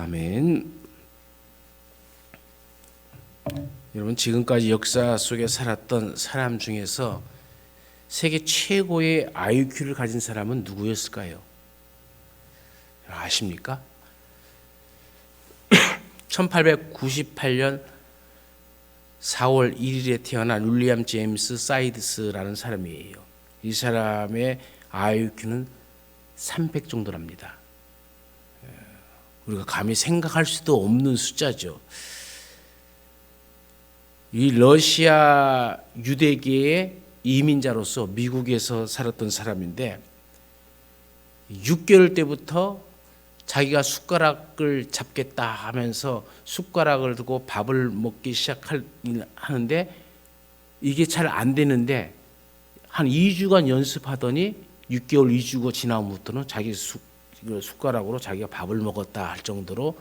아멘. 여러분, 지금까지 역사 속에 살았던 사람 중에서 세계 최고의 IQ를 가진 사람은 누구였을까요? 아십니까? 1898년 4월 1일에 태어난 윌리엄 제임스 사이드스라는 사람이에요. 이 사람의 IQ는 300 정도랍니다. 우리가 감히 생각할 수도 없는 숫자죠. 이 러시아 유대계의 이민자로서 미국에서 살았던 사람인데 6개월 때부터 자기가 숟가락을 잡겠다 하면서 숟가락을 들고 밥을 먹기 시작하는데 이게 잘 안 되는데 한 2주간 연습하더니 6개월 2주가 지나면부터는 자기 숟가락으로 자기가 밥을 먹었다 할 정도로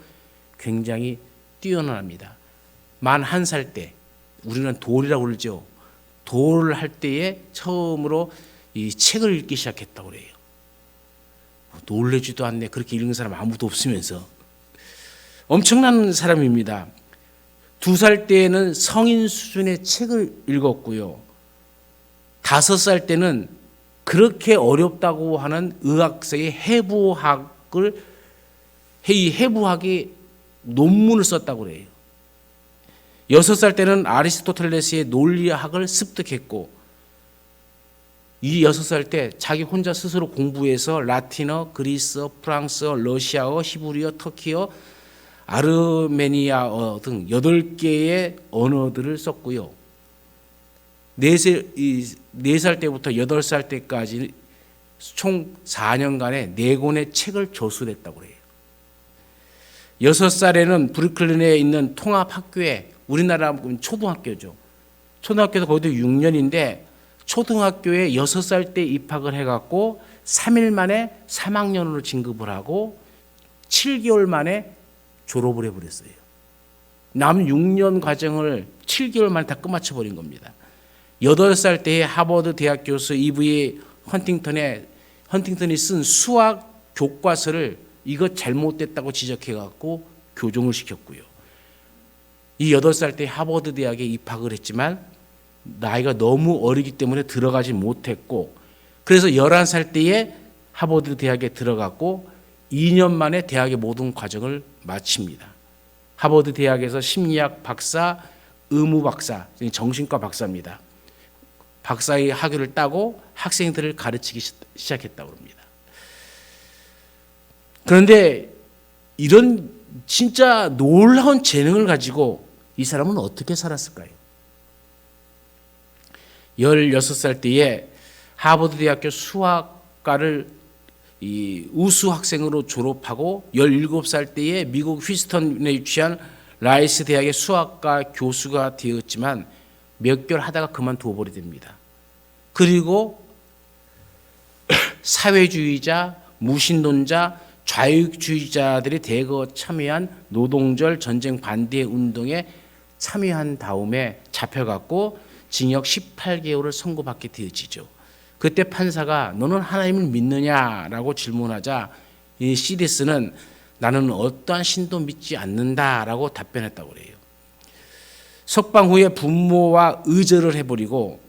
굉장히 뛰어납니다. 만 1살 때, 우리는 돌이라고 그러죠. 돌을 할 때에 처음으로 이 책을 읽기 시작했다고 그래요. 놀래지도 않네. 그렇게 읽는 사람 아무도 없으면서. 엄청난 사람입니다. 2살 때에는 성인 수준의 책을 읽었고요. 5살 때는 그렇게 어렵다고 하는 의학서의 해부학의 논문을 썼다고 그래요. 6살 때는 아리스토텔레스의 논리학을 습득했고, 이 6살 때 자기 혼자 스스로 공부해서 라틴어, 그리스어, 프랑스어, 러시아어, 히브리어, 터키어, 아르메니아어 등 8개의 언어들을 썼고요. 4살 때부터 8살 때까지 총 4년간의 4권의 책을 저술했다고 해요. 6살에는 브루클린에 있는 통합학교에, 우리나라 초등학교죠. 초등학교도 거기도 6년인데 초등학교에 6살 때 입학을 해갖고 3일 만에 3학년으로 진급을 하고 7개월 만에 졸업을 해버렸어요. 남 6년 과정을 7개월 만에 다 끝마쳐버린 겁니다. 8살 때에 하버드 대학 교수 E.V. 헌팅턴이 쓴 수학 교과서를 이거 잘못됐다고 지적해갖고 교정을 시켰고요. 이 8살 때 하버드 대학에 입학을 했지만 나이가 너무 어리기 때문에 들어가지 못했고, 그래서 11살 때에 하버드 대학에 들어갔고 2년 만에 대학의 모든 과정을 마칩니다. 하버드 대학에서 심리학 박사, 의무 박사, 정신과 박사입니다. 박사의 학위를 따고 학생들을 가르치기 시작했다고 합니다. 그런데 이런 진짜 놀라운 재능을 가지고 이 사람은 어떻게 살았을까요? 16살 때에 하버드 대학교 수학과를 우수 학생으로 졸업하고 17살 때에 미국 휘스턴에 위치한 라이스 대학의 수학과 교수가 되었지만 몇 개월 하다가 그만두어 버리게 됩니다. 그리고 사회주의자, 무신론자, 좌익주의자들이 대거 참여한 노동절 전쟁 반대 운동에 참여한 다음에 잡혀갖고 징역 18개월을 선고받게 되어지죠. 그때 판사가 너는 하나님을 믿느냐라고 질문하자 이 시데스는 나는 어떠한 신도 믿지 않는다라고 답변했다고 그래요. 석방 후에 부모와 의절을 해버리고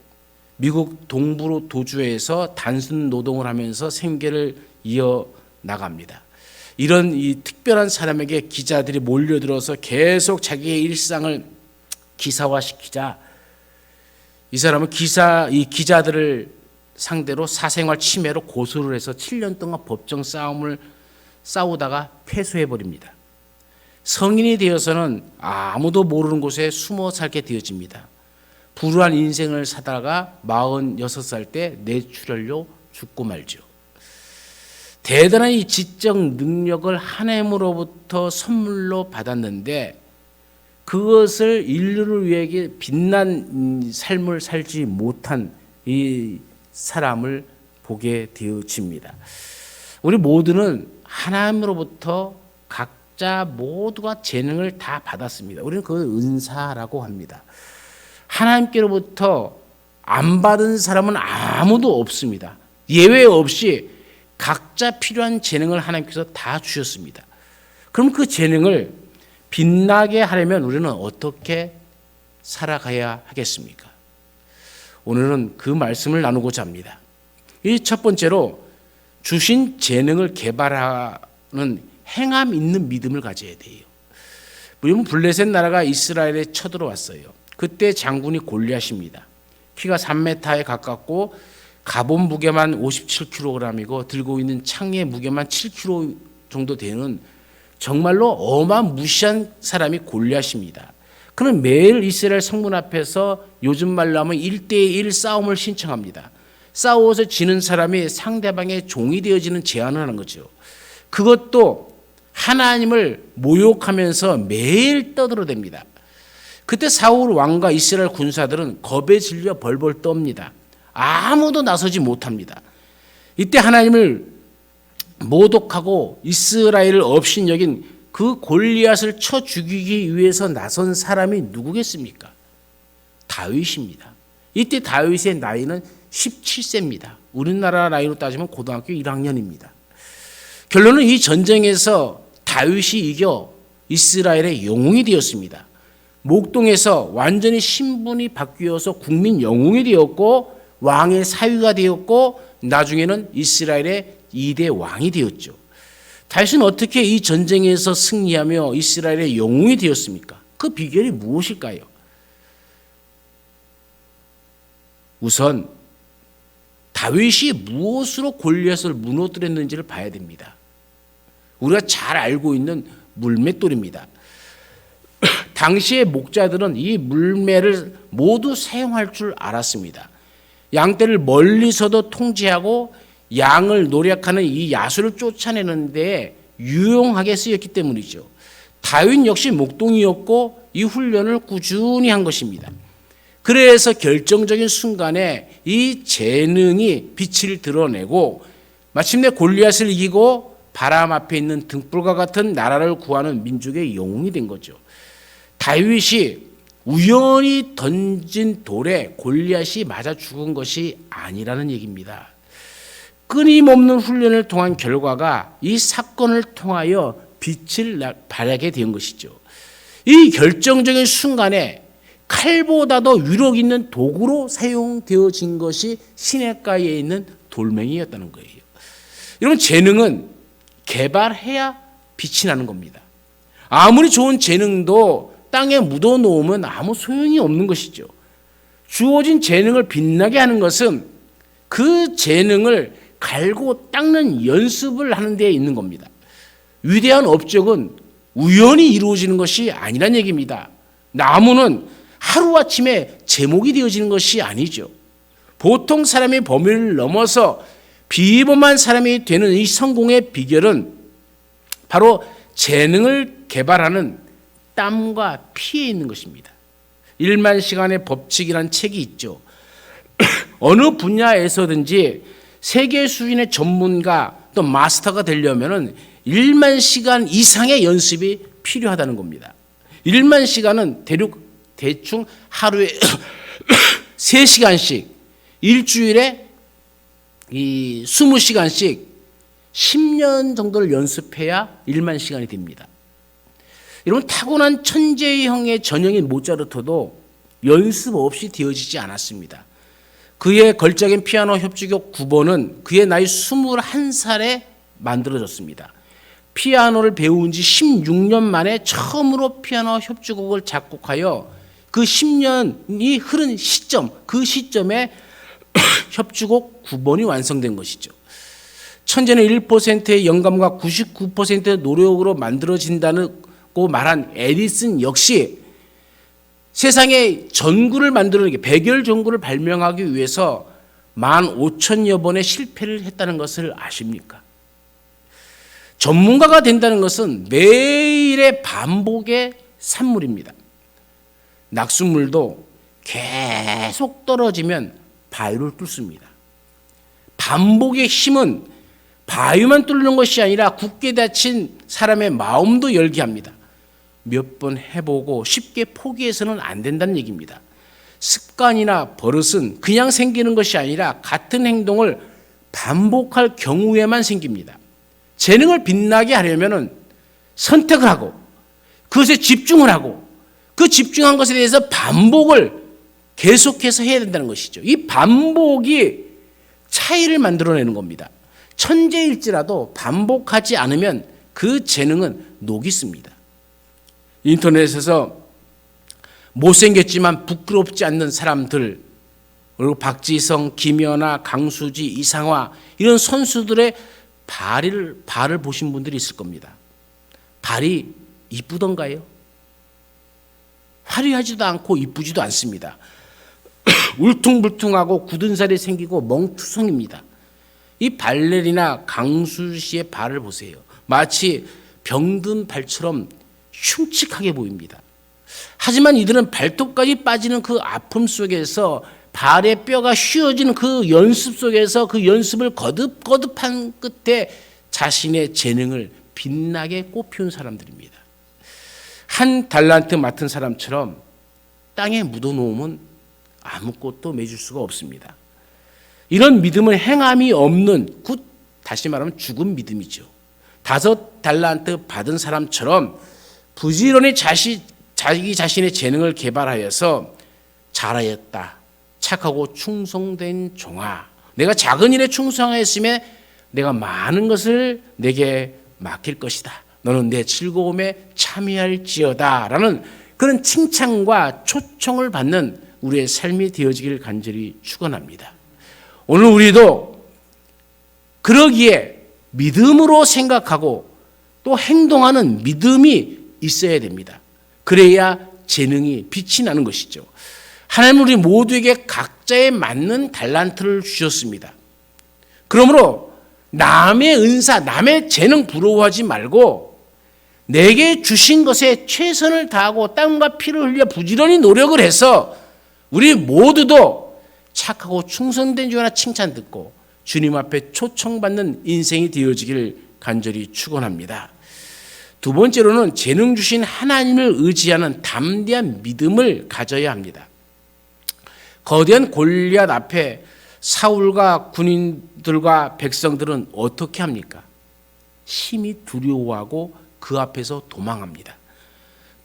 미국 동부 도주에서 단순 노동을 하면서 생계를 이어나갑니다. 이런 이 특별한 사람에게 기자들이 몰려들어서 계속 자기의 일상을 기사화시키자 이 사람은 이 기자들을 상대로 사생활 침해로 고소를 해서 7년 동안 법정 싸움을 싸우다가 패소해버립니다. 성인이 되어서는 아무도 모르는 곳에 숨어 살게 되어집니다. 불우한 인생을 사다가 46살 때 뇌출혈로 죽고 말죠. 대단한 이 지적 능력을 하나님으로부터 선물로 받았는데 그것을 인류를 위해 빛난 삶을 살지 못한 이 사람을 보게 되어집니다. 우리 모두는 하나님으로부터 각자 모두가 재능을 다 받았습니다. 우리는 그걸 은사라고 합니다. 하나님께로부터 안 받은 사람은 아무도 없습니다. 예외 없이 각자 필요한 재능을 하나님께서 다 주셨습니다. 그럼 그 재능을 빛나게 하려면 우리는 어떻게 살아가야 하겠습니까? 오늘은 그 말씀을 나누고자 합니다. 이 첫 번째로 주신 재능을 개발하는 행함 있는 믿음을 가져야 돼요. 물론 블레셋 나라가 이스라엘에 쳐들어왔어요. 그때 장군이 골리앗입니다. 키가 3m에 가깝고 갑옷 무게만 57kg이고 들고 있는 창의 무게만 7kg 정도 되는 정말로 어마무시한 사람이 골리앗입니다. 그는 매일 이스라엘 성문 앞에서 요즘 말로 하면 1대1 싸움을 신청합니다. 싸워서 지는 사람이 상대방의 종이 되어지는 제안을 하는 거죠. 그것도 하나님을 모욕하면서 매일 떠들어댑니다. 그때 사울 왕과 이스라엘 군사들은 겁에 질려 벌벌 떱니다. 아무도 나서지 못합니다. 이때 하나님을 모독하고 이스라엘을 업신여긴 그 골리앗을 쳐 죽이기 위해서 나선 사람이 누구겠습니까? 다윗입니다. 이때 다윗의 나이는 17세입니다. 우리나라 나이로 따지면 고등학교 1학년입니다. 결론은 이 전쟁에서 다윗이 이겨 이스라엘의 영웅이 되었습니다. 목동에서 완전히 신분이 바뀌어서 국민 영웅이 되었고 왕의 사위가 되었고 나중에는 이스라엘의 2대 왕이 되었죠. 다윗은 어떻게 이 전쟁에서 승리하며 이스라엘의 영웅이 되었습니까? 그 비결이 무엇일까요? 우선 다윗이 무엇으로 골리앗을 무너뜨렸는지를 봐야 됩니다. 우리가 잘 알고 있는 물맷돌입니다. 당시의 목자들은 이 물매를 모두 사용할 줄 알았습니다. 양떼를 멀리서도 통제하고 양을 노략하는 이 야수를 쫓아내는 데 유용하게 쓰였기 때문이죠. 다윗 역시 목동이었고 이 훈련을 꾸준히 한 것입니다. 그래서 결정적인 순간에 이 재능이 빛을 드러내고 마침내 골리앗을 이기고 바람 앞에 있는 등불과 같은 나라를 구하는 민족의 영웅이 된 거죠. 다윗이 우연히 던진 돌에 골리앗이 맞아 죽은 것이 아니라는 얘기입니다. 끊임없는 훈련을 통한 결과가 이 사건을 통하여 빛을 발하게 된 것이죠. 이 결정적인 순간에 칼보다도 위력 있는 도구로 사용되어진 것이 시냇가에 있는 돌멩이였다는 거예요. 이런 재능은 개발해야 빛이 나는 겁니다. 아무리 좋은 재능도 땅에 묻어놓으면 아무 소용이 없는 것이죠. 주어진 재능을 빛나게 하는 것은 그 재능을 갈고 닦는 연습을 하는 데 있는 겁니다. 위대한 업적은 우연히 이루어지는 것이 아니란 얘기입니다. 나무는 하루아침에 제목이 되어지는 것이 아니죠. 보통 사람의 범위를 넘어서 비범한 사람이 되는 이 성공의 비결은 바로 재능을 개발하는 땀과 피에 있는 것입니다. 1만 시간의 법칙이라는 책이 있죠. 어느 분야에서든지 세계 수준의 전문가 또 마스터가 되려면 1만 시간 이상의 연습이 필요하다는 겁니다. 1만 시간은 대충 하루에 3시간씩 일주일에 20시간씩 10년 정도를 연습해야 1만 시간이 됩니다. 이런 타고난 천재형의 전형인 모차르트도 연습 없이 되어지지 않았습니다. 그의 걸작인 피아노 협주곡 9번은 그의 나이 21살에 만들어졌습니다. 피아노를 배운 지 16년 만에 처음으로 피아노 협주곡을 작곡하여 그 10년이 흐른 시점, 그 시점에 협주곡 9번이 완성된 것이죠. 천재는 1%의 영감과 99%의 노력으로 만들어진다고 말한 에디슨 역시 세상에 전구를 만들어내기, 백열 전구를 발명하기 위해서 15,000여 번의 실패를 했다는 것을 아십니까? 전문가가 된다는 것은 매일의 반복의 산물입니다. 낙숫물도 계속 떨어지면 바위를 뚫습니다. 반복의 힘은 바위만 뚫는 것이 아니라 굳게 닫힌 사람의 마음도 열게 합니다. 몇 번 해보고 쉽게 포기해서는 안 된다는 얘기입니다. 습관이나 버릇은 그냥 생기는 것이 아니라 같은 행동을 반복할 경우에만 생깁니다. 재능을 빛나게 하려면 선택을 하고 그것에 집중을 하고 그 집중한 것에 대해서 반복을 계속해서 해야 된다는 것이죠. 이 반복이 차이를 만들어내는 겁니다. 천재일지라도 반복하지 않으면 그 재능은 녹이 씁니다. 인터넷에서 못생겼지만 부끄럽지 않는 사람들, 그리고 박지성, 김연아, 강수지, 이상화 이런 선수들의 발을 보신 분들이 있을 겁니다. 발이 이쁘던가요? 화려하지도 않고 이쁘지도 않습니다. 울퉁불퉁하고 굳은 살이 생기고 멍투성입니다. 이 발레리나 강수 씨의 발을 보세요. 마치 병든 발처럼 흉측하게 보입니다. 하지만 이들은 발톱까지 빠지는 그 아픔 속에서 발의 뼈가 휘어지는 그 연습 속에서 그 연습을 거듭한 끝에 자신의 재능을 빛나게 꽃피운 사람들입니다. 한 달란트 맡은 사람처럼 땅에 묻어놓으면 아무것도 맺을 수가 없습니다. 이런 믿음은 행함이 없는, 다시 말하면 죽은 믿음이죠. 5달란트 받은 사람처럼 부지런히 자기 자신의 재능을 개발하여서 잘하였다, 착하고 충성된 종아, 내가 작은 일에 충성하였으면 내가 많은 것을 내게 맡길 것이다, 너는 내 즐거움에 참여할지어다 라는 그런 칭찬과 초청을 받는 우리의 삶이 되어지기를 간절히 축원합니다. 오늘 우리도 그러기에 믿음으로 생각하고 또 행동하는 믿음이 있어야 됩니다. 그래야 재능이 빛이 나는 것이죠. 하나님은 우리 모두에게 각자에 맞는 달란트를 주셨습니다. 그러므로 남의 은사, 남의 재능 부러워하지 말고 내게 주신 것에 최선을 다하고 땀과 피를 흘려 부지런히 노력을 해서 우리 모두도 착하고 충성된 줄 알아 칭찬 듣고 주님 앞에 초청받는 인생이 되어지기를 간절히 축원합니다. 두 번째로는 재능 주신 하나님을 의지하는 담대한 믿음을 가져야 합니다. 거대한 골리앗 앞에 사울과 군인들과 백성들은 어떻게 합니까? 심히 두려워하고 그 앞에서 도망합니다.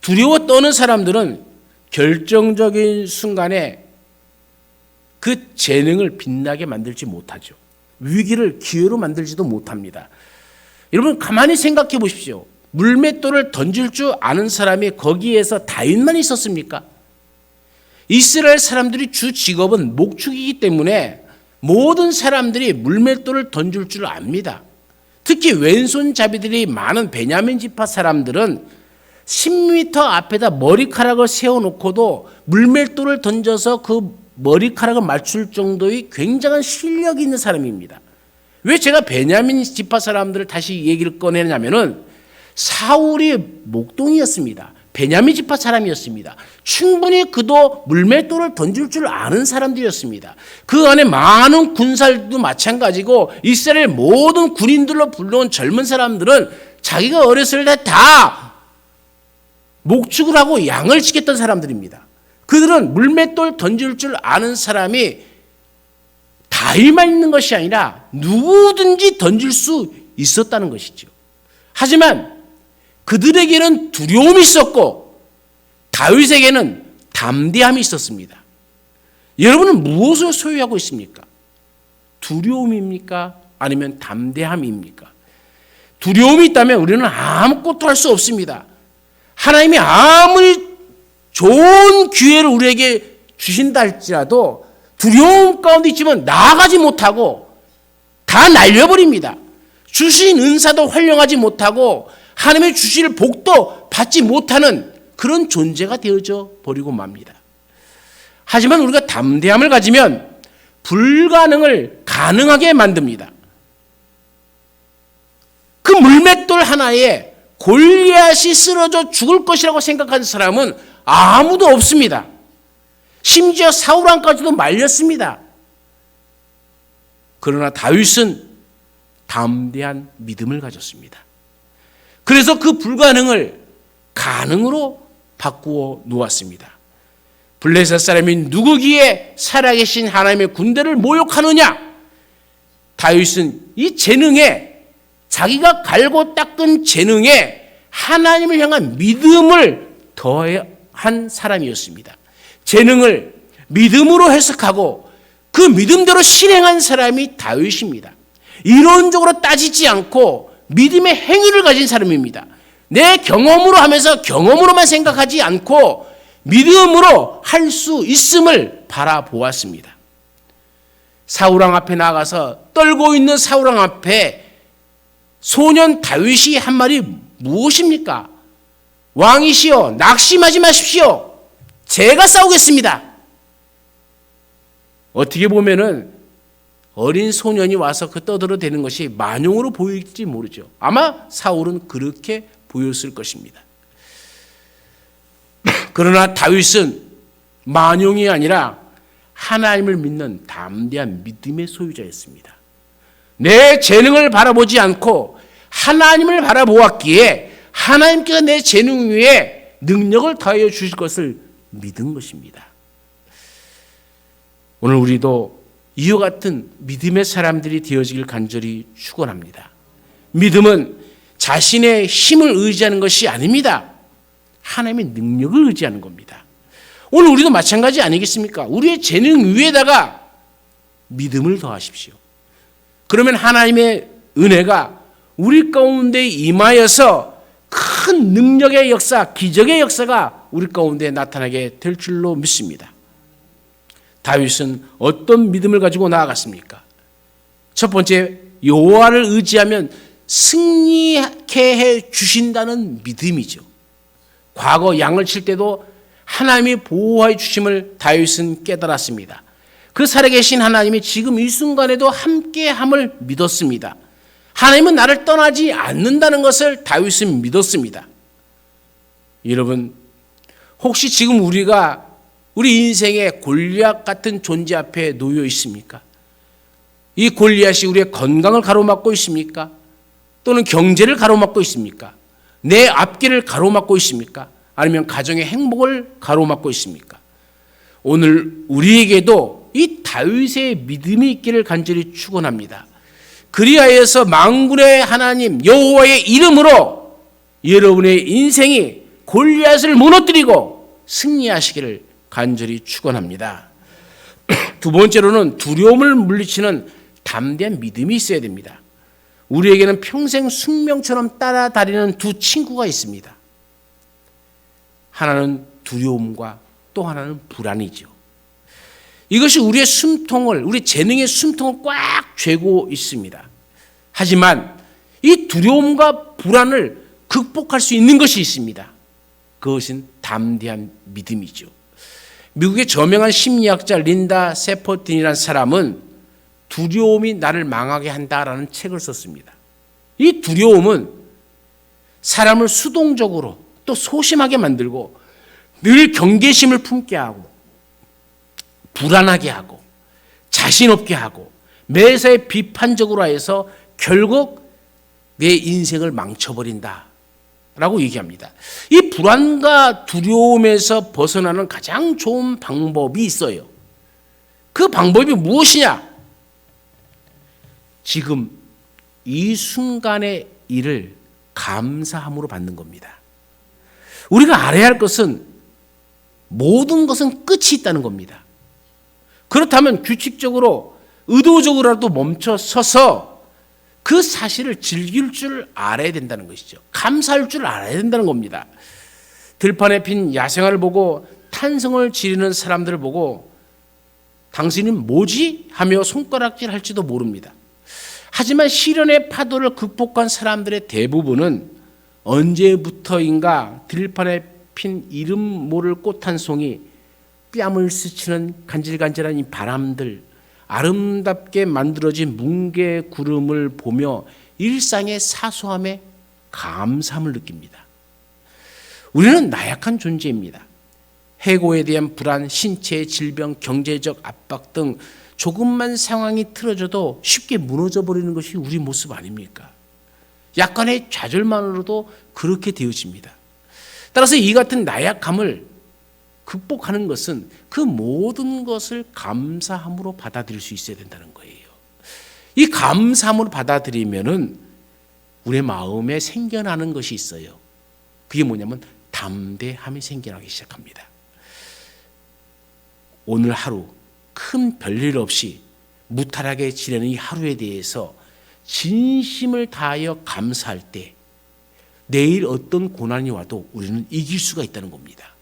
두려워 떠는 사람들은 결정적인 순간에 그 재능을 빛나게 만들지 못하죠. 위기를 기회로 만들지도 못합니다. 여러분 가만히 생각해 보십시오. 물맷돌을 던질 줄 아는 사람이 거기에서 다윗만 있었습니까? 이스라엘 사람들이 주 직업은 목축이기 때문에 모든 사람들이 물맷돌을 던질 줄 압니다. 특히 왼손잡이들이 많은 베냐민 지파 사람들은 10m 앞에다 머리카락을 세워놓고도 물맷돌을 던져서 그 머리카락을 맞출 정도의 굉장한 실력이 있는 사람입니다. 왜 제가 베냐민 지파 사람들을 다시 얘기를 꺼내냐면은 사울이 목동이었습니다. 베냐민 지파 사람이었습니다. 충분히 그도 물맷돌을 던질 줄 아는 사람들이었습니다. 그 안에 많은 군사들도 마찬가지고 이스라엘 모든 군인들로 불러온 젊은 사람들은 자기가 어렸을 때 다 목축을 하고 양을 지켰던 사람들입니다. 그들은 물맷돌 던질 줄 아는 사람이 다윗만 있는 것이 아니라 누구든지 던질 수 있었다는 것이죠. 하지만 그들에게는 두려움이 있었고 다윗에게는 담대함이 있었습니다. 여러분은 무엇을 소유하고 있습니까? 두려움입니까? 아니면 담대함입니까? 두려움이 있다면 우리는 아무것도 할 수 없습니다. 하나님이 아무리 좋은 기회를 우리에게 주신다 할지라도 두려움 가운데 있지만 나아가지 못하고 다 날려버립니다. 주신 은사도 활용하지 못하고 하나님의 주실 복도 받지 못하는 그런 존재가 되어져 버리고 맙니다. 하지만 우리가 담대함을 가지면 불가능을 가능하게 만듭니다. 그 물맷돌 하나에 골리앗이 쓰러져 죽을 것이라고 생각하는 사람은 아무도 없습니다. 심지어 사울 왕까지도 말렸습니다. 그러나 다윗은 담대한 믿음을 가졌습니다. 그래서 그 불가능을 가능으로 바꾸어 놓았습니다. 블레셋 사람이 누구기에 살아계신 하나님의 군대를 모욕하느냐? 다윗은 이 재능에, 자기가 갈고 닦은 재능에 하나님을 향한 믿음을 더한 사람이었습니다. 재능을 믿음으로 해석하고 그 믿음대로 실행한 사람이 다윗입니다. 이론적으로 따지지 않고 믿음의 행위를 가진 사람입니다. 내 경험으로 하면서 경험으로만 생각하지 않고 믿음으로 할 수 있음을 바라보았습니다. 사울왕 앞에 나가서 떨고 있는 사울왕 앞에 소년 다윗이 한 말이 무엇입니까? 왕이시여, 낙심하지 마십시오. 제가 싸우겠습니다. 어떻게 보면은 어린 소년이 와서 그 떠들어대는 것이 만용으로 보일지 모르죠. 아마 사울은 그렇게 보였을 것입니다. 그러나 다윗은 만용이 아니라 하나님을 믿는 담대한 믿음의 소유자였습니다. 내 재능을 바라보지 않고 하나님을 바라보았기에 하나님께서 내 재능 위에 능력을 더하여 주실 것을 믿은 것입니다. 오늘 우리도 이와 같은 믿음의 사람들이 되어지길 간절히 축원합니다. 믿음은 자신의 힘을 의지하는 것이 아닙니다. 하나님의 능력을 의지하는 겁니다. 오늘 우리도 마찬가지 아니겠습니까? 우리의 재능 위에다가 믿음을 더하십시오. 그러면 하나님의 은혜가 우리 가운데 임하여서 큰 능력의 역사, 기적의 역사가 우리 가운데 나타나게 될 줄로 믿습니다. 다윗은 어떤 믿음을 가지고 나아갔습니까? 첫 번째, 여호와를 의지하면 승리케 해 주신다는 믿음이죠. 과거 양을 칠 때도 하나님이 보호해 주심을 다윗은 깨달았습니다. 그 살아계신 하나님이 지금 이 순간에도 함께함을 믿었습니다. 하나님은 나를 떠나지 않는다는 것을 다윗은 믿었습니다. 여러분, 혹시 지금 우리가 우리 인생의 골리앗 같은 존재 앞에 놓여 있습니까? 이 골리앗이 우리의 건강을 가로막고 있습니까? 또는 경제를 가로막고 있습니까? 내 앞길을 가로막고 있습니까? 아니면 가정의 행복을 가로막고 있습니까? 오늘 우리에게도 이 다윗의 믿음이 있기를 간절히 축원합니다. 그리하여서 만군의 하나님 여호와의 이름으로 여러분의 인생이 골리앗을 무너뜨리고 승리하시기를 간절히 축원합니다. 두 번째로는 두려움을 물리치는 담대한 믿음이 있어야 됩니다. 우리에게는 평생 숙명처럼 따라다니는 두 친구가 있습니다. 하나는 두려움과 또 하나는 불안이죠. 이것이 우리의 숨통을, 우리 재능의 숨통을 꽉 쥐고 있습니다. 하지만 이 두려움과 불안을 극복할 수 있는 것이 있습니다. 그것은 담대한 믿음이죠. 미국의 저명한 심리학자 린다 세퍼틴이라는 사람은 두려움이 나를 망하게 한다라는 책을 썼습니다. 이 두려움은 사람을 수동적으로 또 소심하게 만들고 늘 경계심을 품게 하고 불안하게 하고 자신 없게 하고 매사에 비판적으로 해서 결국 내 인생을 망쳐버린다 라고 얘기합니다. 이 불안과 두려움에서 벗어나는 가장 좋은 방법이 있어요. 그 방법이 무엇이냐? 지금 이 순간의 일을 감사함으로 받는 겁니다. 우리가 알아야 할 것은 모든 것은 끝이 있다는 겁니다. 그렇다면 규칙적으로 의도적으로라도 멈춰 서서 그 사실을 즐길 줄 알아야 된다는 것이죠. 감사할 줄 알아야 된다는 겁니다. 들판에 핀 야생화를 보고 탄성을 지르는 사람들을 보고 당신은 뭐지? 하며 손가락질 할지도 모릅니다. 하지만 시련의 파도를 극복한 사람들의 대부분은 언제부터인가 들판에 핀 이름 모를 꽃 한 송이, 뺨을 스치는 간질간질한 이 바람들, 아름답게 만들어진 뭉게 구름을 보며 일상의 사소함에 감사함을 느낍니다. 우리는 나약한 존재입니다. 해고에 대한 불안, 신체의 질병, 경제적 압박 등 조금만 상황이 틀어져도 쉽게 무너져 버리는 것이 우리 모습 아닙니까? 약간의 좌절만으로도 그렇게 되어집니다. 따라서 이 같은 나약함을 극복하는 것은 그 모든 것을 감사함으로 받아들일 수 있어야 된다는 거예요. 이 감사함으로 받아들이면은 우리의 마음에 생겨나는 것이 있어요. 그게 뭐냐면 담대함이 생겨나기 시작합니다. 오늘 하루 큰 별일 없이 무탈하게 지내는 이 하루에 대해서 진심을 다하여 감사할 때 내일 어떤 고난이 와도 우리는 이길 수가 있다는 겁니다.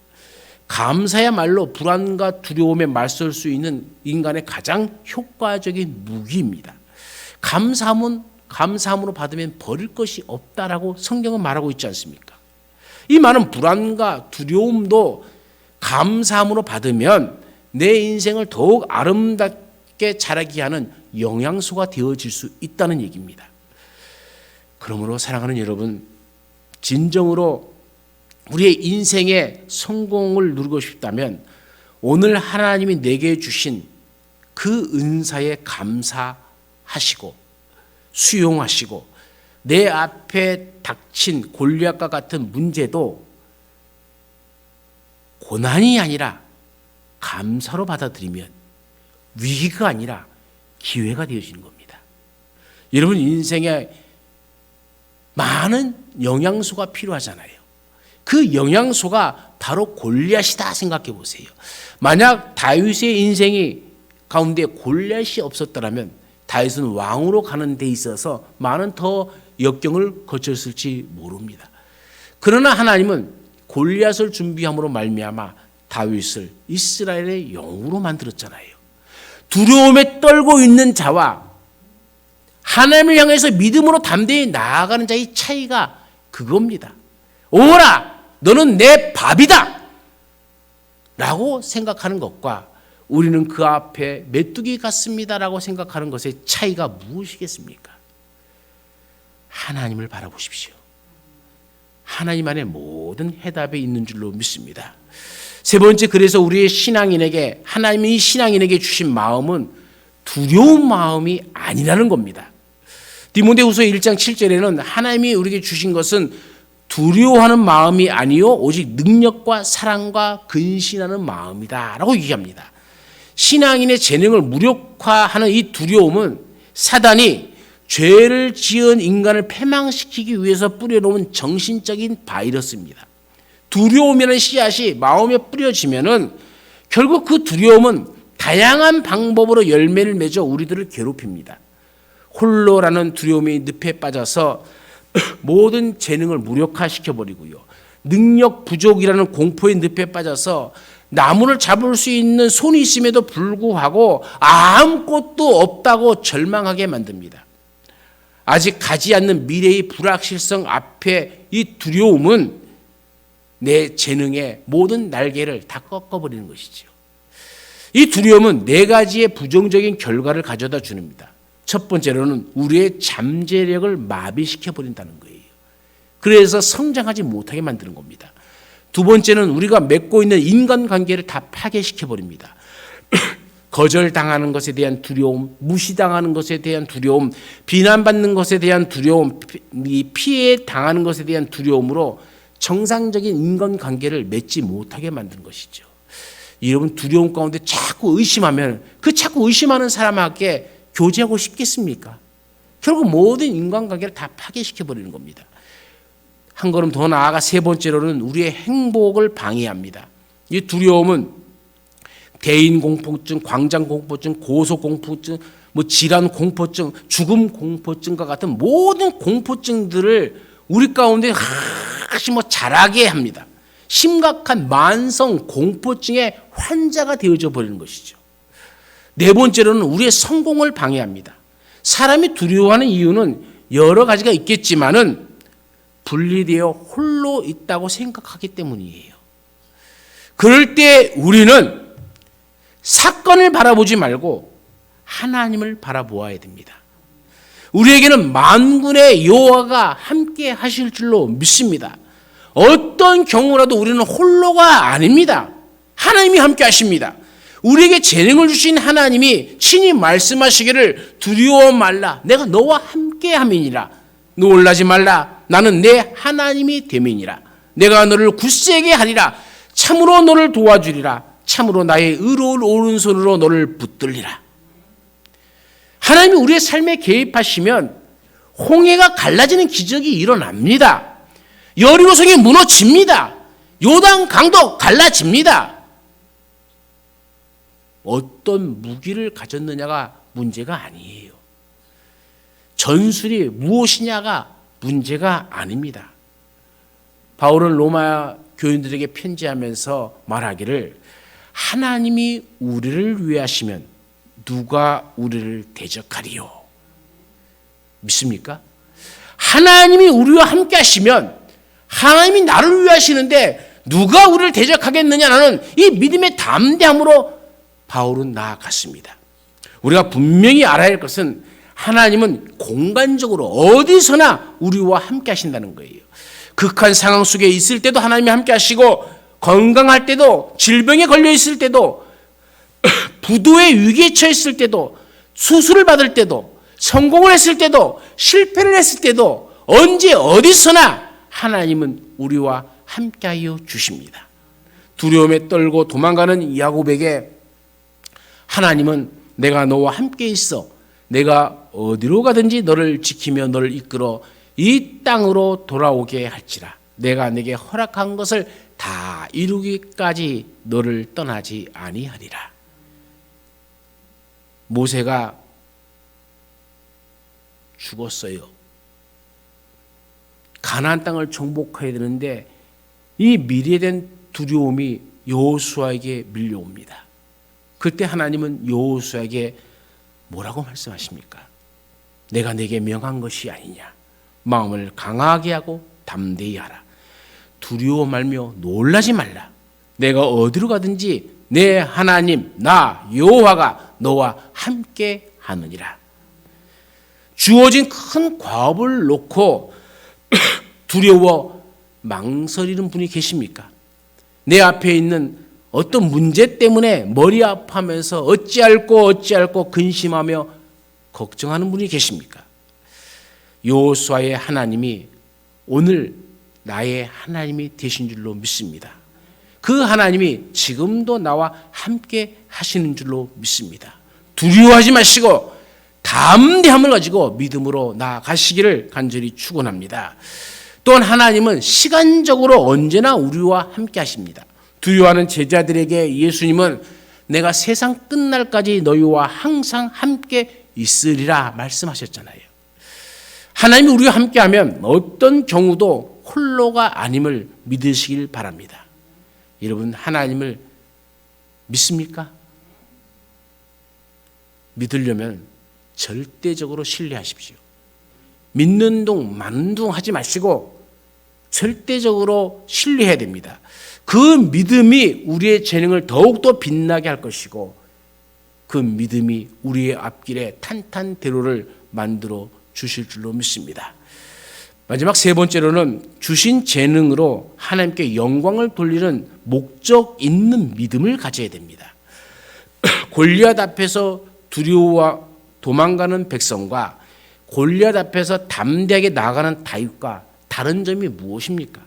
감사야말로 불안과 두려움에 맞설 수 있는 인간의 가장 효과적인 무기입니다. 감사함으로 받으면 버릴 것이 없다라고 성경은 말하고 있지 않습니까? 이 많은 불안과 두려움도 감사함으로 받으면 내 인생을 더욱 아름답게 자라게 하는 영양소가 되어질 수 있다는 얘기입니다. 그러므로 사랑하는 여러분, 진정으로 우리의 인생의 성공을 누리고 싶다면 오늘 하나님이 내게 주신 그 은사에 감사하시고 수용하시고 내 앞에 닥친 골리앗과 같은 문제도 고난이 아니라 감사로 받아들이면 위기가 아니라 기회가 되어지는 겁니다. 여러분 인생에 많은 영양소가 필요하잖아요. 그 영양소가 바로 골리앗이다 생각해 보세요. 만약 다윗의 인생이 가운데 골리앗이 없었더라면 다윗은 왕으로 가는 데 있어서 많은 더 역경을 거쳤을지 모릅니다. 그러나 하나님은 골리앗을 준비함으로 말미암아 다윗을 이스라엘의 영으로 만들었잖아요. 두려움에 떨고 있는 자와 하나님을 향해서 믿음으로 담대히 나아가는 자의 차이가 그겁니다. 오라, 너는 내 밥이다 라고 생각하는 것과 우리는 그 앞에 메뚜기 같습니다라고 생각하는 것의 차이가 무엇이겠습니까? 하나님을 바라보십시오. 하나님 안에 모든 해답이 있는 줄로 믿습니다. 세 번째, 그래서 우리의 신앙인에게 하나님이 신앙인에게 주신 마음은 두려운 마음이 아니라는 겁니다. 디모데후서 1장 7절에는 하나님이 우리에게 주신 것은 두려워하는 마음이 아니요 오직 능력과 사랑과 근신하는 마음이다 라고 얘기합니다. 신앙인의 재능을 무력화하는 이 두려움은 사단이 죄를 지은 인간을 패망시키기 위해서 뿌려놓은 정신적인 바이러스입니다. 두려움이라는 씨앗이 마음에 뿌려지면은 결국 그 두려움은 다양한 방법으로 열매를 맺어 우리들을 괴롭힙니다. 홀로라는 두려움의 늪에 빠져서 모든 재능을 무력화시켜버리고요. 능력 부족이라는 공포의 늪에 빠져서 나무를 잡을 수 있는 손이 있음에도 불구하고 아무것도 없다고 절망하게 만듭니다. 아직 가지 않는 미래의 불확실성 앞에 이 두려움은 내 재능의 모든 날개를 다 꺾어버리는 것이죠. 이 두려움은 네 가지의 부정적인 결과를 가져다 줍니다. 첫 번째로는 우리의 잠재력을 마비시켜버린다는 거예요. 그래서 성장하지 못하게 만드는 겁니다. 두 번째는 우리가 맺고 있는 인간관계를 다 파괴시켜버립니다. 거절당하는 것에 대한 두려움, 무시당하는 것에 대한 두려움, 비난받는 것에 대한 두려움, 피해당하는 것에 대한 두려움으로 정상적인 인간관계를 맺지 못하게 만드는 것이죠. 여러분 두려움 가운데 자꾸 의심하면 그 자꾸 의심하는 사람에게 교제하고 싶겠습니까? 결국 모든 인간관계를 다 파괴시켜버리는 겁니다. 한 걸음 더 나아가 세 번째로는 우리의 행복을 방해합니다. 이 두려움은 대인 공포증, 광장 공포증, 고소 공포증, 질환 공포증, 죽음 공포증과 같은 모든 공포증들을 우리 가운데 자라게 합니다. 심각한 만성 공포증의 환자가 되어져 버리는 것이죠. 네 번째로는 우리의 성공을 방해합니다. 사람이 두려워하는 이유는 여러 가지가 있겠지만은 분리되어 홀로 있다고 생각하기 때문이에요. 그럴 때 우리는 사건을 바라보지 말고 하나님을 바라보아야 됩니다. 우리에게는 만군의 여호와가 함께 하실 줄로 믿습니다. 어떤 경우라도 우리는 홀로가 아닙니다. 하나님이 함께 하십니다. 우리에게 재능을 주신 하나님이 친히 말씀하시기를 두려워 말라. 내가 너와 함께 함이니라. 놀라지 말라. 나는 내 하나님이 됨이니라. 내가 너를 굳세게 하리라. 참으로 너를 도와주리라. 참으로 나의 의로운 오른손으로 너를 붙들리라. 하나님이 우리의 삶에 개입하시면 홍해가 갈라지는 기적이 일어납니다. 여리고성이 무너집니다. 요단 강도 갈라집니다. 어떤 무기를 가졌느냐가 문제가 아니에요. 전술이 무엇이냐가 문제가 아닙니다. 바울은 로마 교인들에게 편지하면서 말하기를 하나님이 우리를 위하시면 누가 우리를 대적하리요? 믿습니까? 하나님이 우리와 함께 하시면 하나님이 나를 위하시는데 누가 우리를 대적하겠느냐는 이 믿음의 담대함으로 바울은 나아갔습니다. 우리가 분명히 알아야 할 것은 하나님은 공간적으로 어디서나 우리와 함께 하신다는 거예요. 극한 상황 속에 있을 때도 하나님이 함께 하시고 건강할 때도 질병에 걸려 있을 때도 부도의 위기에 처했을 때도 수술을 받을 때도 성공을 했을 때도 실패를 했을 때도 언제 어디서나 하나님은 우리와 함께하여 주십니다. 두려움에 떨고 도망가는 야곱에게 하나님은 내가 너와 함께 있어 내가 어디로 가든지 너를 지키며 너를 이끌어 이 땅으로 돌아오게 할지라 내가 내게 허락한 것을 다 이루기까지 너를 떠나지 아니하리라. 모세가 죽었어요. 가나안 땅을 정복해야 되는데 이 미래에 대한 두려움이 여호수아에게 밀려옵니다. 그때 하나님은 여호수아에게 뭐라고 말씀하십니까? 내가 내게 명한 것이 아니냐. 마음을 강하게 하고 담대히 하라. 두려워 말며 놀라지 말라. 내가 어디로 가든지 내 하나님 나 여호와가 너와 함께 하느니라. 주어진 큰 과업을 놓고 두려워 망설이는 분이 계십니까? 내 앞에 있는 어떤 문제 때문에 머리 아파하면서 어찌할꼬 근심하며 걱정하는 분이 계십니까? 여호수아의 하나님이 오늘 나의 하나님이 되신 줄로 믿습니다. 그 하나님이 지금도 나와 함께 하시는 줄로 믿습니다. 두려워하지 마시고 담대함을 가지고 믿음으로 나아가시기를 간절히 축원합니다. 또한 하나님은 시간적으로 언제나 우리와 함께 하십니다. 두려워하는 제자들에게 예수님은 내가 세상 끝날까지 너희와 항상 함께 있으리라 말씀하셨잖아요. 하나님이 우리와 함께하면 어떤 경우도 홀로가 아님을 믿으시길 바랍니다. 여러분 하나님을 믿습니까? 믿으려면 절대적으로 신뢰하십시오. 믿는 둥 마는 둥 하지 마시고 절대적으로 신뢰해야 됩니다. 그 믿음이 우리의 재능을 더욱더 빛나게 할 것이고 그 믿음이 우리의 앞길에 탄탄대로를 만들어 주실 줄로 믿습니다. 마지막 세 번째로는 주신 재능으로 하나님께 영광을 돌리는 목적 있는 믿음을 가져야 됩니다. 골리앗 앞에서 두려워 도망가는 백성과 골리앗 앞에서 담대하게 나아가는 다윗과 다른 점이 무엇입니까?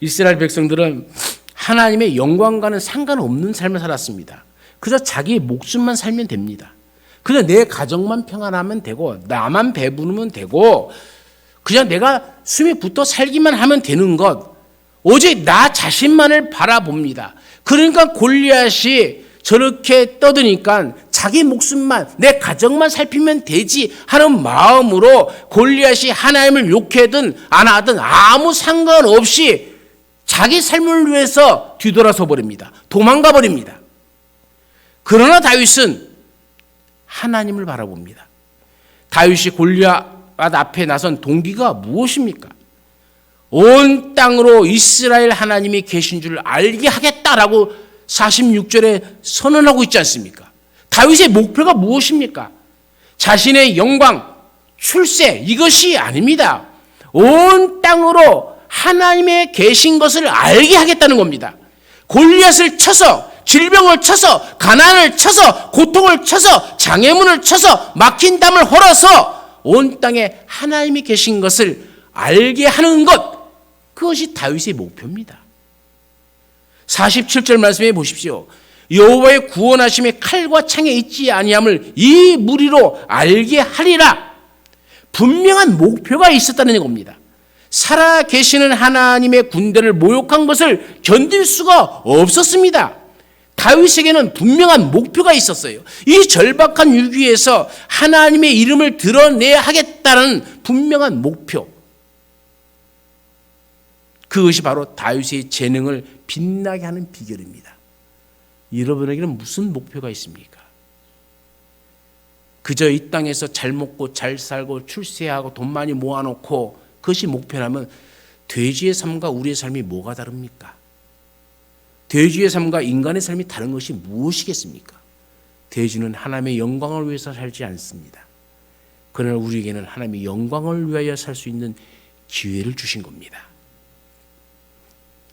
이스라엘 백성들은 하나님의 영광과는 상관없는 삶을 살았습니다. 그저 자기 목숨만 살면 됩니다. 그냥 내 가정만 평안하면 되고 나만 배부르면 되고 그냥 내가 숨이 붙어 살기만 하면 되는 것, 오직 나 자신만을 바라봅니다. 그러니까 골리앗이 저렇게 떠드니까 자기 목숨만 내 가정만 살피면 되지 하는 마음으로 골리앗이 하나님을 욕하든 안 하든 아무 상관없이 자기 삶을 위해서 뒤돌아서 버립니다. 도망가 버립니다. 그러나 다윗은 하나님을 바라봅니다. 다윗이 골리앗 앞에 나선 동기가 무엇입니까? 온 땅으로 이스라엘 하나님이 계신 줄 알게 하겠다라고 46절에 선언하고 있지 않습니까? 다윗의 목표가 무엇입니까? 자신의 영광, 출세 이것이 아닙니다. 온 땅으로 하나님의 계신 것을 알게 하겠다는 겁니다. 골리앗을 쳐서 질병을 쳐서 가난을 쳐서 고통을 쳐서 장애물을 쳐서 막힌 담을 헐어서 온 땅에 하나님이 계신 것을 알게 하는 것, 그것이 다윗의 목표입니다. 47절 말씀해 보십시오. 여호와의 구원하심이 칼과 창에 있지 아니함을 이 무리로 알게 하리라. 분명한 목표가 있었다는 겁니다. 살아 계시는 하나님의 군대를 모욕한 것을 견딜 수가 없었습니다. 다윗에게는 분명한 목표가 있었어요. 이 절박한 위기에서 하나님의 이름을 드러내야 하겠다는 분명한 목표. 그것이 바로 다윗의 재능을 빛나게 하는 비결입니다. 여러분에게는 무슨 목표가 있습니까? 그저 이 땅에서 잘 먹고 잘 살고 출세하고 돈 많이 모아놓고 그것이 목표라면 돼지의 삶과 우리의 삶이 뭐가 다릅니까? 돼지의 삶과 인간의 삶이 다른 것이 무엇이겠습니까? 돼지는 하나님의 영광을 위해서 살지 않습니다. 그러나 우리에게는 하나님의 영광을 위하여 살 수 있는 기회를 주신 겁니다.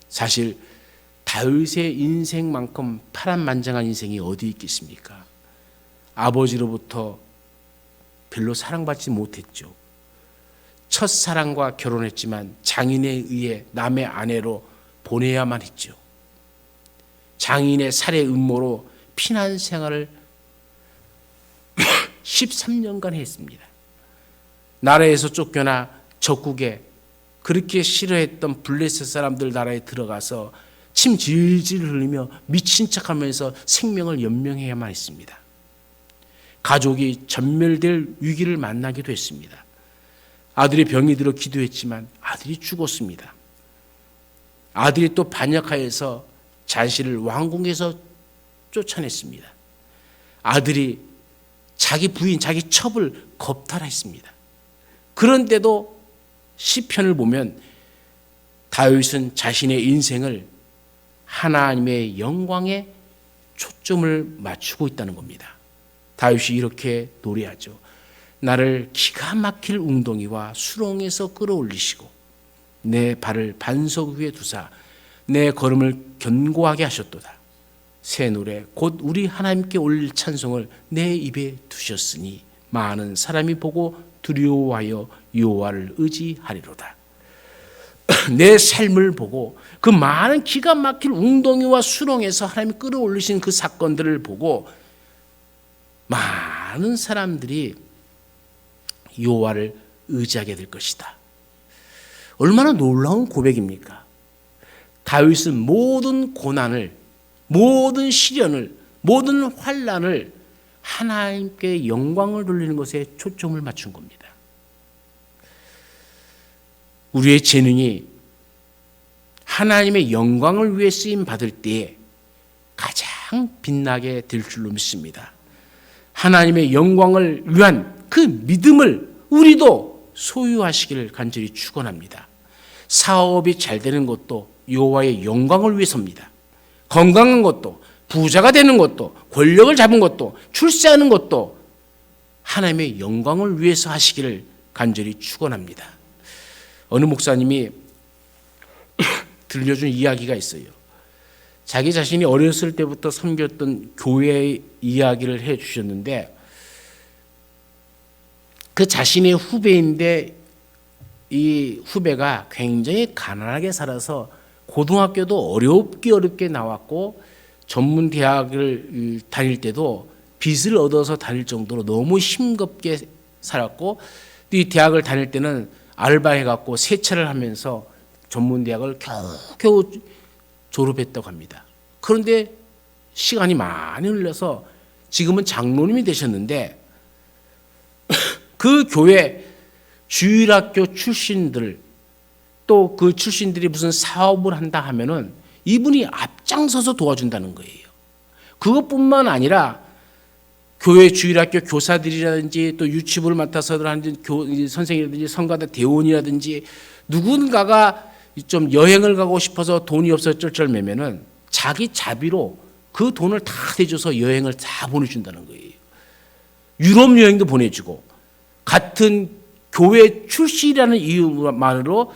사실 다윗의 인생만큼 파란만장한 인생이 어디 있겠습니까? 아버지로부터 별로 사랑받지 못했죠. 첫사랑과 결혼했지만 장인에 의해 남의 아내로 보내야만 했죠. 장인의 살해 음모로 피난 생활을 13년간 했습니다. 나라에서 쫓겨나 적국에 그렇게 싫어했던 블레셋 사람들 나라에 들어가서 침 질질 흘리며 미친 척하면서 생명을 연명해야만 했습니다. 가족이 전멸될 위기를 만나기도 했습니다. 아들이 병이 들어 기도했지만 아들이 죽었습니다. 아들이 또 반역하여서 자신을 왕궁에서 쫓아냈습니다. 아들이 자기 부인, 자기 첩을 겁탈했습니다. 그런데도 시편을 보면 다윗은 자신의 인생을 하나님의 영광에 초점을 맞추고 있다는 겁니다. 다윗이 이렇게 노래하죠. 나를 기가 막힐 웅덩이와 수렁에서 끌어올리시고 내 발을 반석 위에 두사 내 걸음을 견고하게 하셨도다. 새 노래 곧 우리 하나님께 올릴 찬송을 내 입에 두셨으니 많은 사람이 보고 두려워하여 여호와를 의지하리로다. 내 삶을 보고 그 많은 기가 막힐 웅덩이와 수렁에서 하나님이 끌어올리신 그 사건들을 보고 많은 사람들이 여호와를 의지하게 될 것이다. 얼마나 놀라운 고백입니까? 다윗은 모든 고난을, 모든 시련을, 모든 환난을 하나님께 영광을 돌리는 것에 초점을 맞춘 겁니다. 우리의 재능이 하나님의 영광을 위해 쓰임 받을 때에 가장 빛나게 될 줄로 믿습니다. 하나님의 영광을 위한 그 믿음을 우리도 소유하시기를 간절히 축원합니다. 사업이 잘 되는 것도 여호와의 영광을 위해서입니다. 건강한 것도, 부자가 되는 것도, 권력을 잡은 것도, 출세하는 것도 하나님의 영광을 위해서 하시기를 간절히 축원합니다. 어느 목사님이 들려준 이야기가 있어요. 자기 자신이 어렸을 때부터 섬겼던 교회의 이야기를 해 주셨는데 그 자신의 후배인데 이 후배가 굉장히 가난하게 살아서 고등학교도 어렵게 나왔고 전문 대학을 다닐 때도 빚을 얻어서 다닐 정도로 너무 힘겹게 살았고 이 대학을 다닐 때는 알바해갖고 세차를 하면서 전문 대학을 겨우 졸업했다고 합니다. 그런데 시간이 많이 흘러서 지금은 장로님이 되셨는데 그 교회 주일학교 출신들 또 그 출신들이 무슨 사업을 한다 하면은 이분이 앞장서서 도와준다는 거예요. 그것뿐만 아니라 교회 주일학교 교사들이라든지 또 유치부를 맡아서 하는 선생이라든지 성가대 대원이라든지 누군가가 좀 여행을 가고 싶어서 돈이 없어서 쩔쩔매면은 자기 자비로 그 돈을 다 대줘서 여행을 다 보내준다는 거예요. 유럽 여행도 보내주고 같은 교회 출신이라는 이유만으로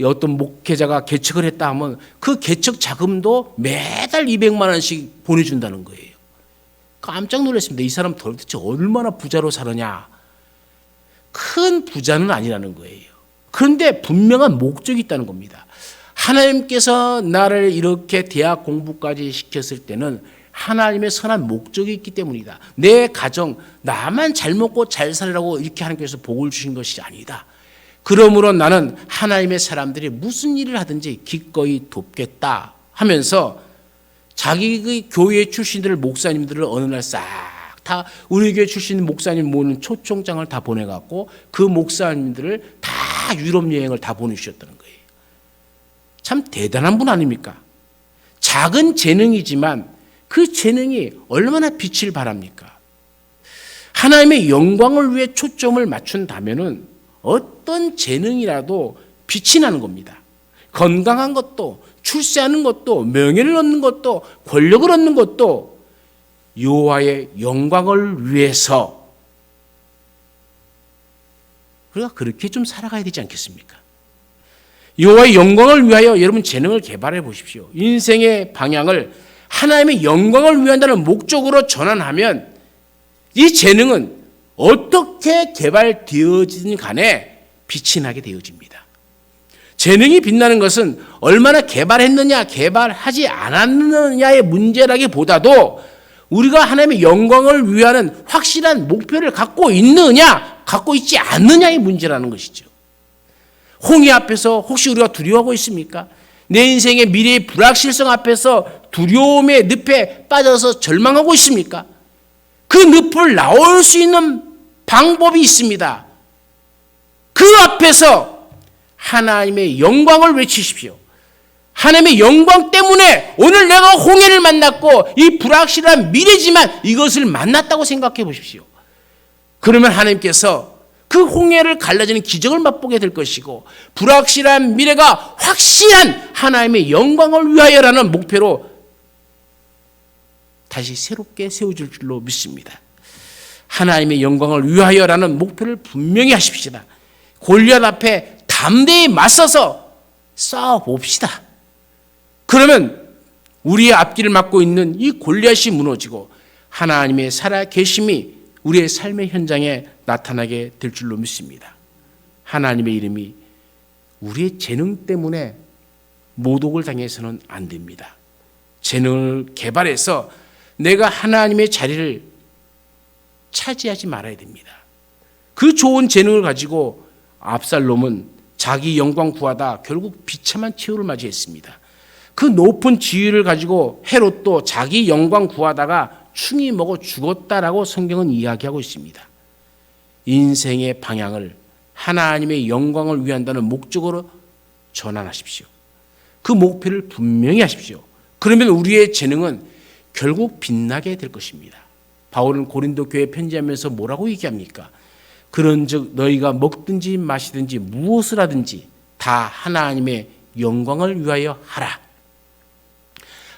어떤 목회자가 개척을 했다 하면 그 개척 자금도 매달 200만 원씩 보내준다는 거예요. 깜짝 놀랐습니다. 이 사람 도대체 얼마나 부자로 살았냐. 큰 부자는 아니라는 거예요. 그런데 분명한 목적이 있다는 겁니다. 하나님께서 나를 이렇게 대학 공부까지 시켰을 때는 하나님의 선한 목적이 있기 때문이다. 내 가정 나만 잘 먹고 잘 살라고 이렇게 하나님께서 복을 주신 것이 아니다. 그러므로 나는 하나님의 사람들이 무슨 일을 하든지 기꺼이 돕겠다 하면서 자기 교회 출신들을 목사님들을 어느 날 싹 다 우리 교회 출신 목사님 모으는 초청장을 다 보내갖고 그 목사님들을 다 유럽 여행을 다 보내주셨다는 거예요. 참 대단한 분 아닙니까? 작은 재능이지만 그 재능이 얼마나 빛을 발합니까? 하나님의 영광을 위해 초점을 맞춘다면은 어떤 재능이라도 빛이 나는 겁니다. 건강한 것도, 출세하는 것도, 명예를 얻는 것도, 권력을 얻는 것도 여호와의 영광을 위해서 우리가 그렇게 좀 살아가야 되지 않겠습니까? 여호와의 영광을 위하여 여러분 재능을 개발해 보십시오. 인생의 방향을 하나님의 영광을 위한다는 목적으로 전환하면 이 재능은 어떻게 개발되어지든 간에 빛이 나게 되어집니다. 재능이 빛나는 것은 얼마나 개발했느냐, 개발하지 않았느냐의 문제라기보다도 우리가 하나님의 영광을 위하는 확실한 목표를 갖고 있느냐, 갖고 있지 않느냐의 문제라는 것이죠. 홍해 앞에서 혹시 우리가 두려워하고 있습니까? 내 인생의 미래의 불확실성 앞에서 두려움의 늪에 빠져서 절망하고 있습니까? 그 늪을 나올 수 있는 방법이 있습니다. 그 앞에서 하나님의 영광을 외치십시오. 하나님의 영광 때문에 오늘 내가 홍해를 만났고 이 불확실한 미래지만 이것을 만났다고 생각해 보십시오. 그러면 하나님께서 그 홍해를 갈라지는 기적을 맛보게 될 것이고 불확실한 미래가 확실한 하나님의 영광을 위하여라는 목표로 다시 새롭게 세워질 줄로 믿습니다. 하나님의 영광을 위하여라는 목표를 분명히 하십시다. 골리앗 앞에 담대히 맞서서 싸워봅시다. 그러면 우리의 앞길을 막고 있는 이 골리앗이 무너지고 하나님의 살아계심이 우리의 삶의 현장에 나타나게 될 줄로 믿습니다. 하나님의 이름이 우리의 재능 때문에 모독을 당해서는 안 됩니다. 재능을 개발해서 내가 하나님의 자리를 차지하지 말아야 됩니다. 그 좋은 재능을 가지고 압살롬은 자기 영광 구하다 결국 비참한 최후를 맞이했습니다. 그 높은 지위를 가지고 헤롯도 자기 영광 구하다가 충이 먹어 죽었다라고 성경은 이야기하고 있습니다. 인생의 방향을 하나님의 영광을 위한다는 목적으로 전환하십시오. 그 목표를 분명히 하십시오. 그러면 우리의 재능은 결국 빛나게 될 것입니다. 바울은 고린도 교회에 편지하면서 뭐라고 얘기합니까? 그런즉 너희가 먹든지 마시든지 무엇을 하든지 다 하나님의 영광을 위하여 하라.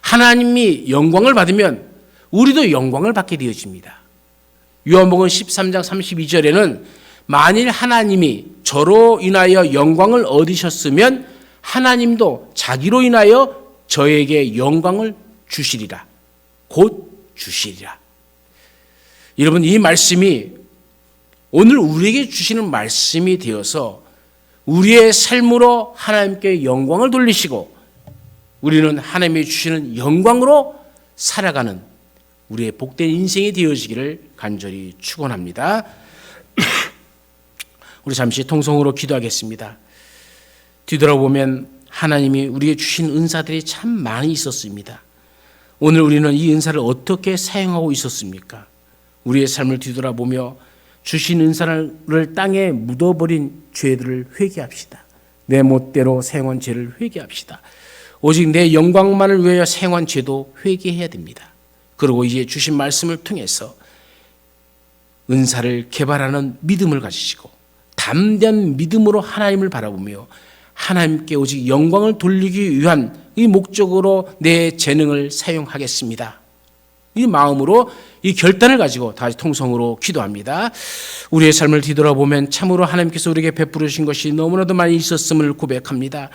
하나님이 영광을 받으면 우리도 영광을 받게 되어집니다. 요한복음 13장 32절에는 만일 하나님이 저로 인하여 영광을 얻으셨으면 하나님도 자기로 인하여 저에게 영광을 주시리라. 곧 주시리라. 여러분, 이 말씀이 오늘 우리에게 주시는 말씀이 되어서 우리의 삶으로 하나님께 영광을 돌리시고 우리는 하나님이 주시는 영광으로 살아가는 우리의 복된 인생이 되어지기를 간절히 축원합니다. 우리 잠시 통성으로 기도하겠습니다. 뒤돌아보면 하나님이 우리에게 주신 은사들이 참 많이 있었습니다. 오늘 우리는 이 은사를 어떻게 사용하고 있었습니까? 우리의 삶을 뒤돌아보며 주신 은사를 땅에 묻어버린 죄들을 회개합시다. 내 멋대로 사용한 죄를 회개합시다. 오직 내 영광만을 위하여 사용한 죄도 회개해야 됩니다. 그리고 이제 주신 말씀을 통해서 은사를 개발하는 믿음을 가지시고 담대한 믿음으로 하나님을 바라보며 하나님께 오직 영광을 돌리기 위한 이 목적으로 내 재능을 사용하겠습니다. 이 마음으로 이 결단을 가지고 다시 통성으로 기도합니다. 우리의 삶을 뒤돌아보면 참으로 하나님께서 우리에게 베풀으신 것이 너무나도 많이 있었음을 고백합니다.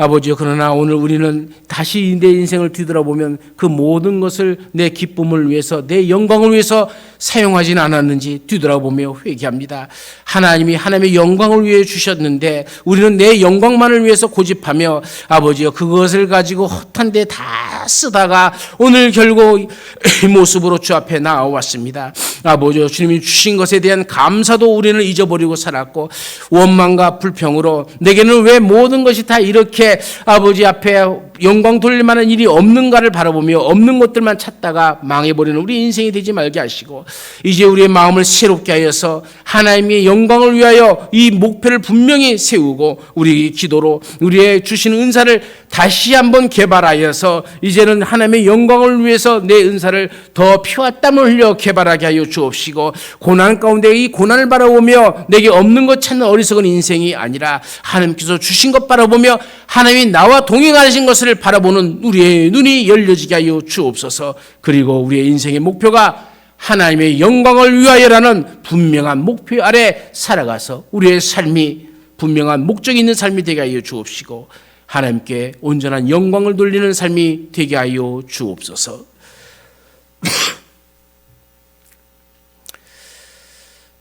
아버지요, 그러나 오늘 우리는 다시 내 인생을 뒤돌아보면 그 모든 것을 내 기쁨을 위해서, 내 영광을 위해서 사용하진 않았는지 뒤돌아보며 회개합니다. 하나님이 하나님의 영광을 위해 주셨는데 우리는 내 영광만을 위해서 고집하며 아버지요, 그것을 가지고 헛한 데 다 쓰다가 오늘 결국 이 모습으로 주 앞에 나와왔습니다. 아버지요, 주님이 주신 것에 대한 감사도 우리는 잊어버리고 살았고 원망과 불평으로 내게는 왜 모든 것이 다 이렇게 아버지 앞에 영광 돌릴 만한 일이 없는가를 바라보며 없는 것들만 찾다가 망해버리는 우리 인생이 되지 말게 하시고 이제 우리의 마음을 새롭게 하여서 하나님의 영광을 위하여 이 목표를 분명히 세우고 우리 기도로 우리의 주신 은사를 다시 한번 개발하여서 이제는 하나님의 영광을 위해서 내 은사를 더 피와 땀을 흘려 개발하게 하여 주옵시고 고난 가운데 이 고난을 바라보며 내게 없는 것 찾는 어리석은 인생이 아니라 하나님께서 주신 것 바라보며 하나님이 나와 동행하신 것을 바라보는 우리의 눈이 열려지게 하여 주옵소서. 그리고 우리의 인생의 목표가 하나님의 영광을 위하여라는 분명한 목표 아래 살아가서 우리의 삶이 분명한 목적이 있는 삶이 되게 하여 주옵시고 하나님께 온전한 영광을 돌리는 삶이 되게 하여 주옵소서.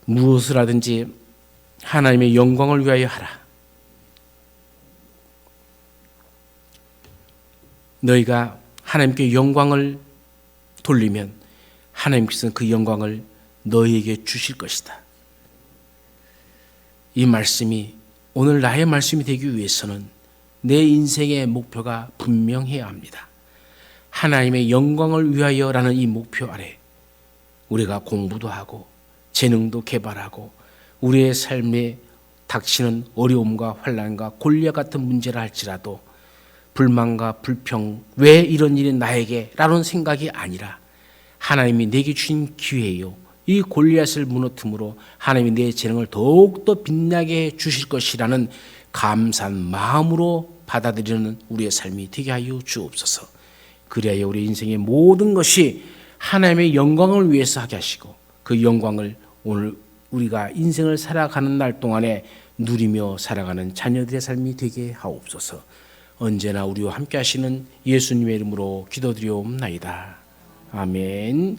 무엇을 하든지 하나님의 영광을 위하여 하라. 너희가 하나님께 영광을 돌리면 하나님께서는 그 영광을 너희에게 주실 것이다. 이 말씀이 오늘 나의 말씀이 되기 위해서는 내 인생의 목표가 분명해야 합니다. 하나님의 영광을 위하여라는 이 목표 아래 우리가 공부도 하고 재능도 개발하고 우리의 삶에 닥치는 어려움과 환난과 골리앗 같은 문제라 할지라도 불만과 불평, 왜 이런 일이 나에게? 라는 생각이 아니라 하나님이 내게 주신 기회요. 이 골리앗을 무너뜨므로 하나님이 내 재능을 더욱더 빛나게 해 주실 것이라는 감사한 마음으로 받아들이는 우리의 삶이 되게 하여 주옵소서. 그래야 우리 인생의 모든 것이 하나님의 영광을 위해서 하게 하시고 그 영광을 오늘 우리가 인생을 살아가는 날 동안에 누리며 살아가는 자녀들의 삶이 되게 하옵소서. 언제나 우리와 함께 하시는 예수님의 이름으로 기도드리옵나이다. 아멘.